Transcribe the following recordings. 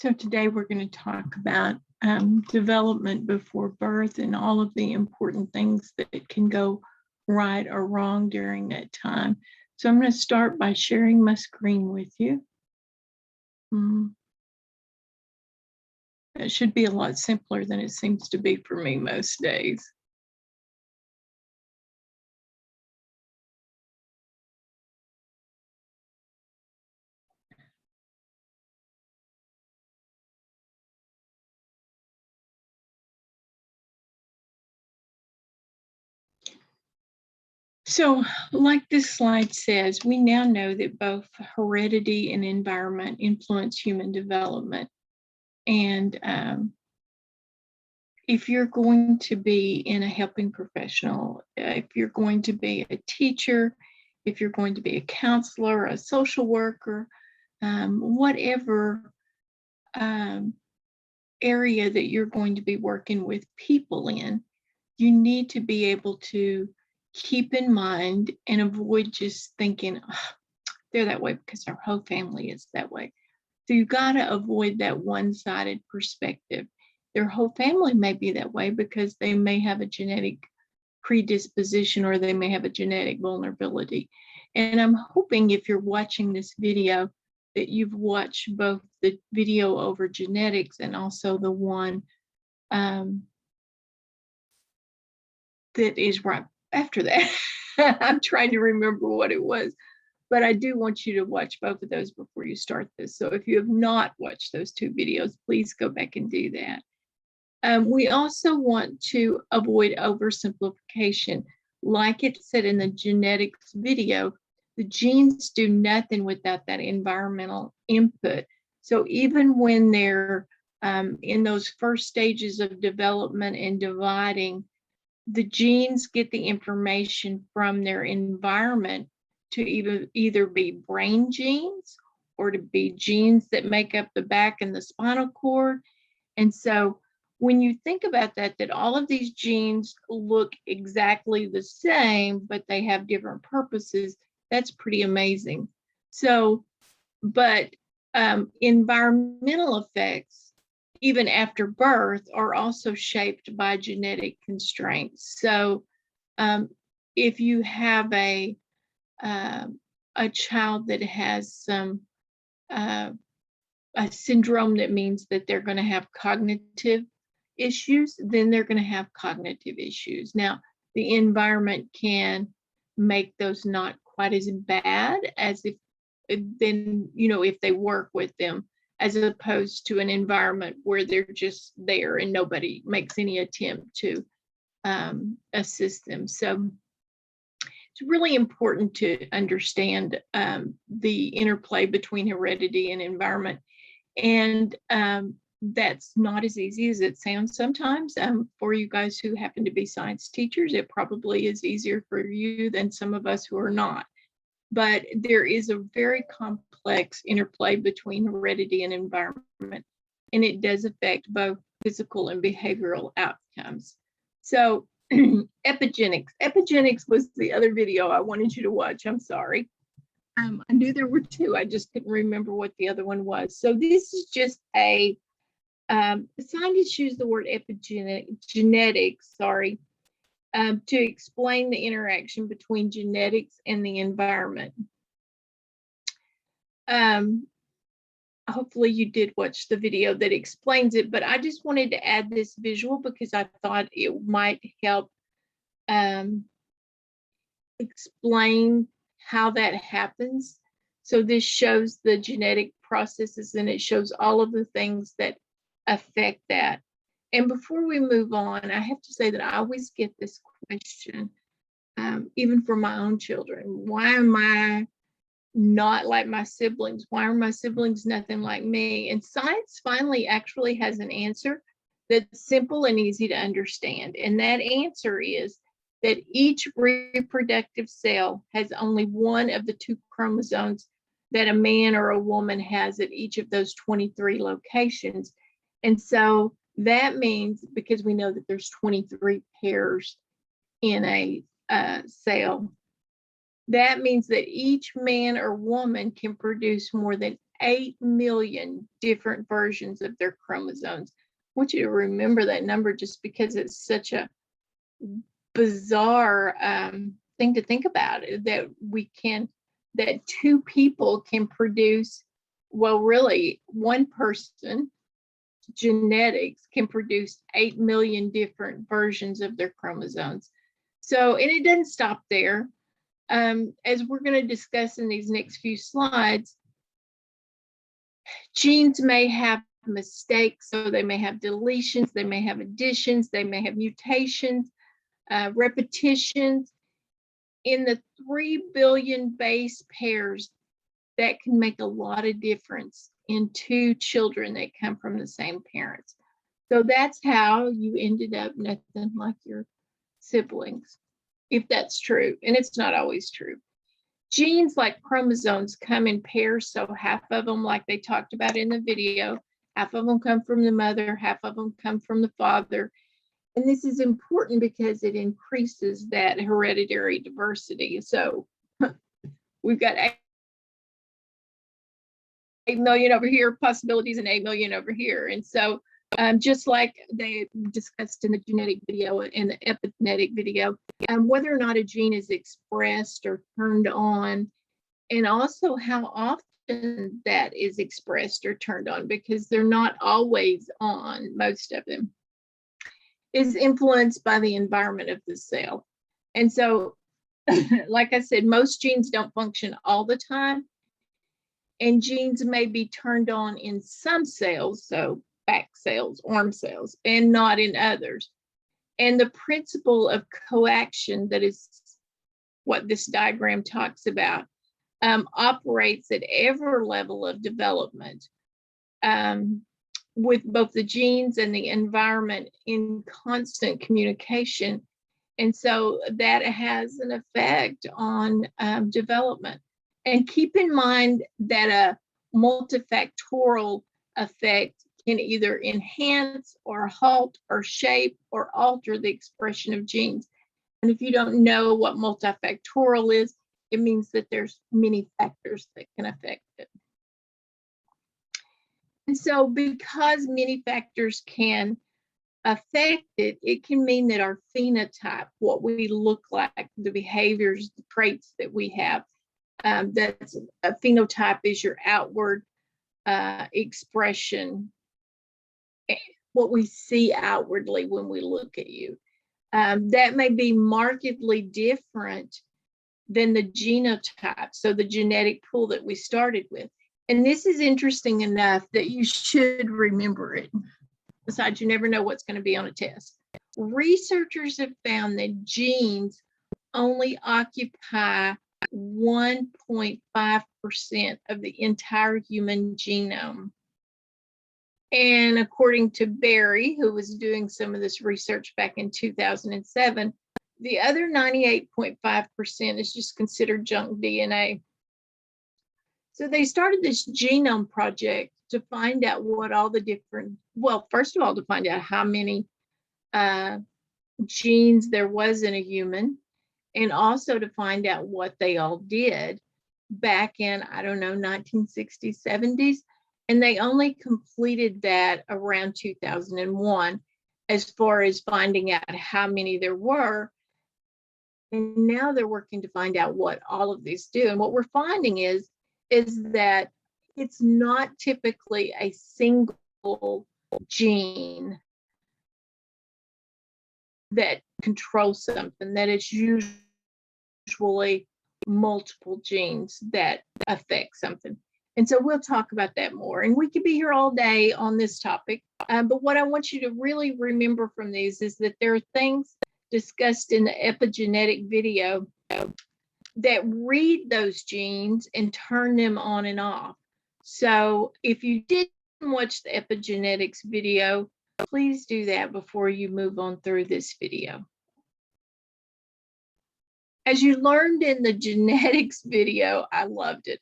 So today we're going to talk about development before birth and all of the important things that can go right or wrong during that time. So I'm going to start by sharing my screen with you. It should be a lot simpler than it seems to be for me most days. So, like this slide says, we now know that both heredity and environment influence human development. And if you're going to be in a helping professional, if you're going to be a teacher, if you're going to be a counselor, a social worker, whatever area that you're going to be working with people in, you need to be able to keep in mind and avoid just thinking, oh, they're that way because our whole family is that way. So you got to avoid that one-sided perspective. Their whole family may be that way because they may have a genetic predisposition or they may have a genetic vulnerability. And I'm hoping if you're watching this video that you've watched both the video over genetics and also the one that is right after that. I'm trying to remember what it was, but I do want you to watch both of those before you start this. So if you have not watched those two videos, please go back and do that. We also want to avoid oversimplification. Like it said in the genetics video, the genes do nothing without that environmental input. So even when they're in those first stages of development and dividing, the genes get the information from their environment to either be brain genes or to be genes that make up the back and the spinal cord. And so when you think about that all of these genes look exactly the same, but they have different purposes, that's pretty amazing. So, but environmental effects, even after birth, are also shaped by genetic constraints. So if you have a child that has some a syndrome that means that they're going to have cognitive issues, then they're going to have cognitive issues. Now, the environment can make those not quite as bad as if they work with them, as opposed to an environment where they're just there and nobody makes any attempt to assist them. So it's really important to understand the interplay between heredity and environment. And that's not as easy as it sounds sometimes. For you guys who happen to be science teachers, it probably is easier for you than some of us who are not. But there is a very complex interplay between heredity and environment, and it does affect both physical and behavioral outcomes. So epigenetics. Epigenetics was the other video I wanted you to watch. I'm sorry. I knew there were two. I just couldn't remember what the other one was. So this is just scientists use the word epigenetics, to explain the interaction between genetics and the environment. Hopefully you did watch the video that explains it, but I just wanted to add this visual because I thought it might help explain how that happens. So this shows the genetic processes and it shows all of the things that affect that. And before we move on, I have to say that I always get this question, even for my own children. Why am I not like my siblings? Why are my siblings nothing like me? And science finally actually has an answer that's simple and easy to understand. And that answer is that each reproductive cell has only one of the two chromosomes that a man or a woman has at each of those 23 locations. And so that means, because we know that there's 23 pairs in a cell, that means that each man or woman can produce more than 8 million different versions of their chromosomes. I want you to remember that number just because it's such a bizarre thing to think about, that two people can produce, well, really, one person genetics can produce 8 million different versions of their chromosomes. So, and it doesn't stop there. As we're going to discuss in these next few slides, genes may have mistakes, so they may have deletions, they may have additions, they may have mutations, repetitions. In the 3 billion base pairs, that can make a lot of difference in two children that come from the same parents. So that's how you ended up nothing like your siblings, if that's true. And it's not always true. Genes, like chromosomes, come in pairs. So half of them, like they talked about in the video, half of them come from the mother, half of them come from the father. And this is important because it increases that hereditary diversity. So we've got 8 million over here possibilities and 8 million over here. And so just like they discussed in the genetic video and the epigenetic video, whether or not a gene is expressed or turned on, and also how often that is expressed or turned on, because they're not always on, most of them, is influenced by the environment of the cell. And so, like I said, most genes don't function all the time, and genes may be turned on in some cells, so back cells, arm cells, and not in others. And the principle of coaction, that is what this diagram talks about, operates at every level of development, with both the genes and the environment in constant communication. And so that has an effect on development. And keep in mind that a multifactorial effect can either enhance or halt or shape or alter the expression of genes. And if you don't know what multifactorial is, it means that there's many factors that can affect it. And so because many factors can affect it, it can mean that our phenotype, what we look like, the behaviors, the traits that we have, that's a phenotype is your outward expression, what we see outwardly when we look at you. That may be markedly different than the genotype, so the genetic pool that we started with. And this is interesting enough that you should remember it. Besides, you never know what's going to be on a test. Researchers have found that genes only occupy 1.5% of the entire human genome. And according to Barry, who was doing some of this research back in 2007, the other 98.5% is just considered junk DNA. So they started this genome project to find out what all the different, well, first of all, to find out how many genes there was in a human, and also to find out what they all did back in, I don't know, 1960s, 70s. And they only completed that around 2001 as far as finding out how many there were. And now they're working to find out what all of these do. And what we're finding is that it's not typically a single gene that controls something, that it's usually multiple genes that affect something. And so we'll talk about that more. And we could be here all day on this topic. But what I want you to really remember from these is that there are things discussed in the epigenetic video that read those genes and turn them on and off. So if you didn't watch the epigenetics video, please do that before you move on through this video. As you learned in the genetics video, I loved it.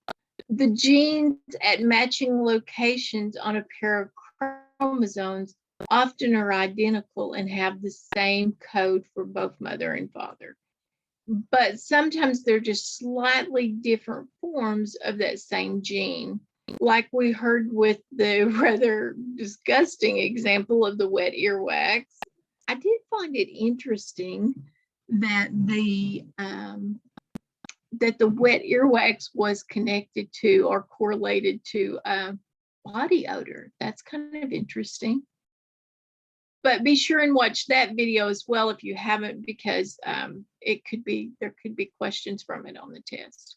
The genes at matching locations on a pair of chromosomes often are identical and have the same code for both mother and father. But sometimes they're just slightly different forms of that same gene. like we heard with the rather disgusting example of the wet earwax, I did find it interesting that the wet earwax was connected to or correlated to body odor. That's kind of interesting. But be sure and watch that video as well if you haven't, because there could be questions from it on the test.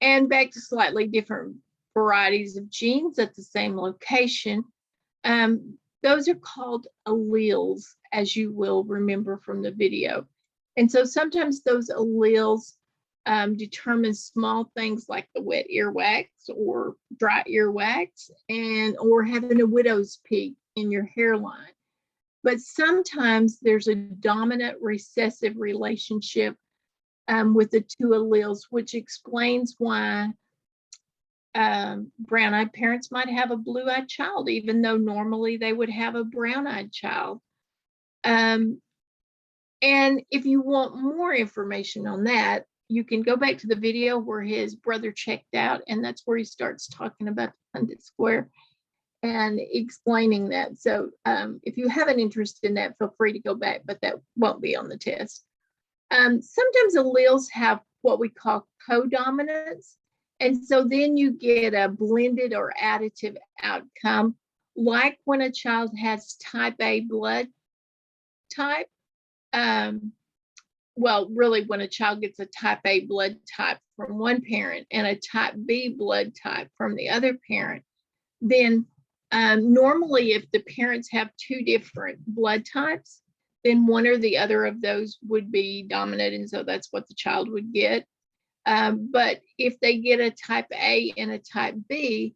And back to slightly different varieties of genes at the same location. Those are called alleles, as you will remember from the video. And so sometimes those alleles determine small things like the wet earwax or dry earwax, or having a widow's peak in your hairline. But sometimes there's a dominant recessive relationship with the two alleles, which explains why brown-eyed parents might have a blue-eyed child, even though normally they would have a brown-eyed child. And if you want more information on that, you can go back to the video where his brother checked out, and that's where he starts talking about the Punnett square and explaining that. So if you have an interest in that, feel free to go back, but that won't be on the test. Sometimes alleles have what we call codominance. And so then you get a blended or additive outcome, like when a child has type A blood type. Well, really, when a child gets a type A blood type from one parent and a type B blood type from the other parent, then normally if the parents have two different blood types, then one or the other of those would be dominant, and so that's what the child would get. But if they get a type A and a type B,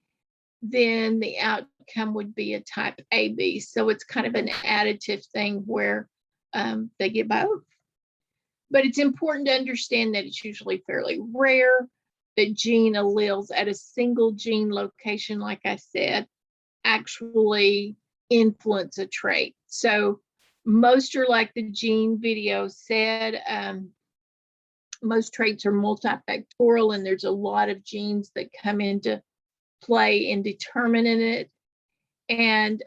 then the outcome would be a type AB. So it's kind of an additive thing where they get both. But it's important to understand that it's usually fairly rare that gene alleles at a single gene location, like I said, actually influence a trait. So most are like the gene video said, most traits are multifactorial, and there's a lot of genes that come into play in determining it. And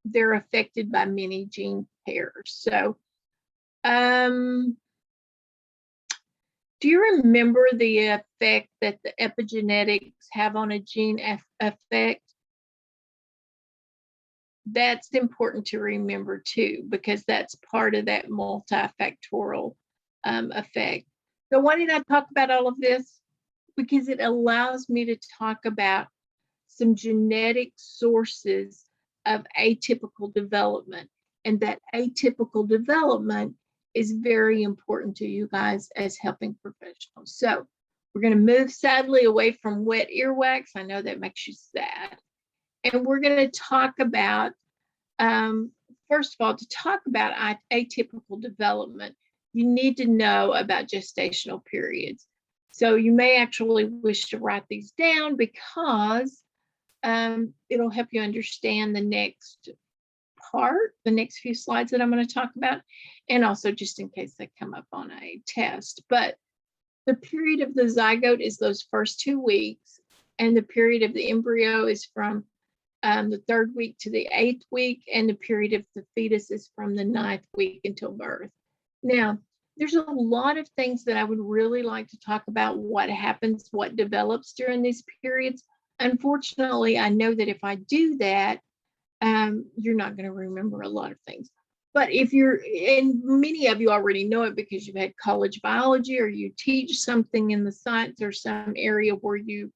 they're affected by many gene pairs. So do you remember the effect that the epigenetics have on a gene effect? That's important to remember too, because that's part of that multifactorial effect. So why did I talk about all of this? Because it allows me to talk about some genetic sources of atypical development. And that atypical development is very important to you guys as helping professionals. So we're going to move sadly away from wet earwax. I know that makes you sad. And we're going to talk about, first of all, to talk about atypical development, you need to know about gestational periods. So you may actually wish to write these down, because it'll help you understand the next part, the next few slides that I'm going to talk about, and also just in case they come up on a test. But the period of the zygote is those first 2 weeks, and the period of the embryo is from the 3rd week to the 8th week, and the period of the fetus is from the 9th week until birth. Now, there's a lot of things that I would really like to talk about, what happens, what develops during these periods. Unfortunately, I know that if I do that, you're not going to remember a lot of things. But if you're, and many of you already know it because you've had college biology, or you teach something in the science or some area where you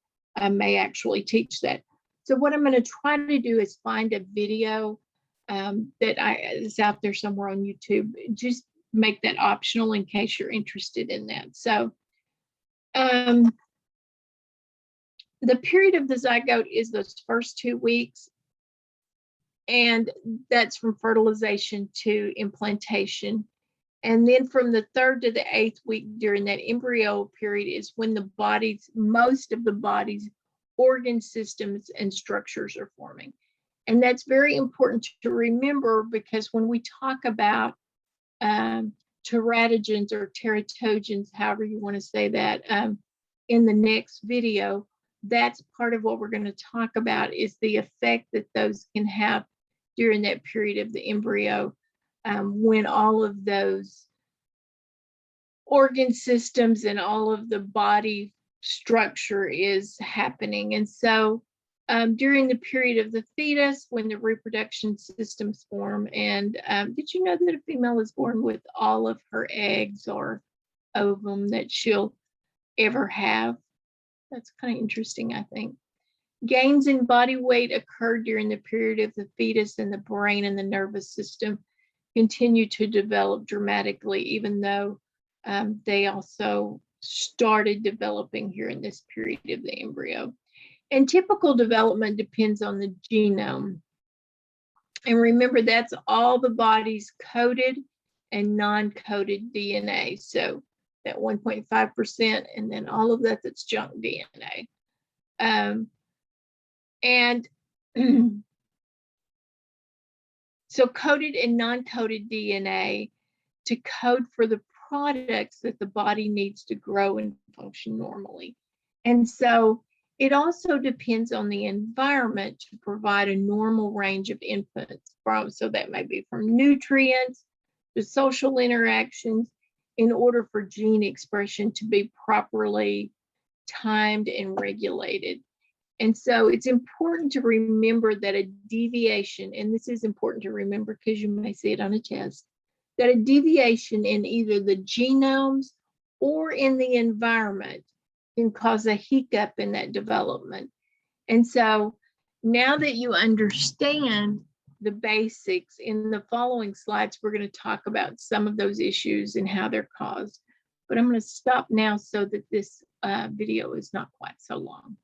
may actually teach that. So what I'm going to try to do is find a video that is out there somewhere on YouTube. Just make that optional in case you're interested in that. So the period of the zygote is those first 2 weeks. And that's from fertilization to implantation. And then from the 3rd to the 8th week during that embryo period is when the body's, most of the body's organ systems and structures are forming. And that's very important to remember, because when we talk about teratogens or teratogens, however you want to say that, in the next video, that's part of what we're going to talk about, is the effect that those can have during that period of the embryo, when all of those organ systems and all of the body structure is happening. And so during the period of the fetus, when the reproduction systems form, and did you know that a female is born with all of her eggs or ovum that she'll ever have? That's kind of interesting, I think. Gains in body weight occur during the period of the fetus, and the brain and the nervous system continue to develop dramatically, even though they also started developing here in this period of the embryo. And typical development depends on the genome. And remember, that's all the body's coded and non-coded DNA. So that 1.5%, and then all of that's junk DNA. And so coded and non-coded DNA to code for the products that the body needs to grow and function normally. And so it also depends on the environment to provide a normal range of inputs from, so that may be from nutrients to social interactions, in order for gene expression to be properly timed and regulated. And so it's important to remember that a deviation, and this is important to remember because you may see it on a test, that a deviation in either the genomes or in the environment can cause a hiccup in that development. And so now that you understand the basics, in the following slides, we're going to talk about some of those issues and how they're caused. But I'm going to stop now so that this video is not quite so long.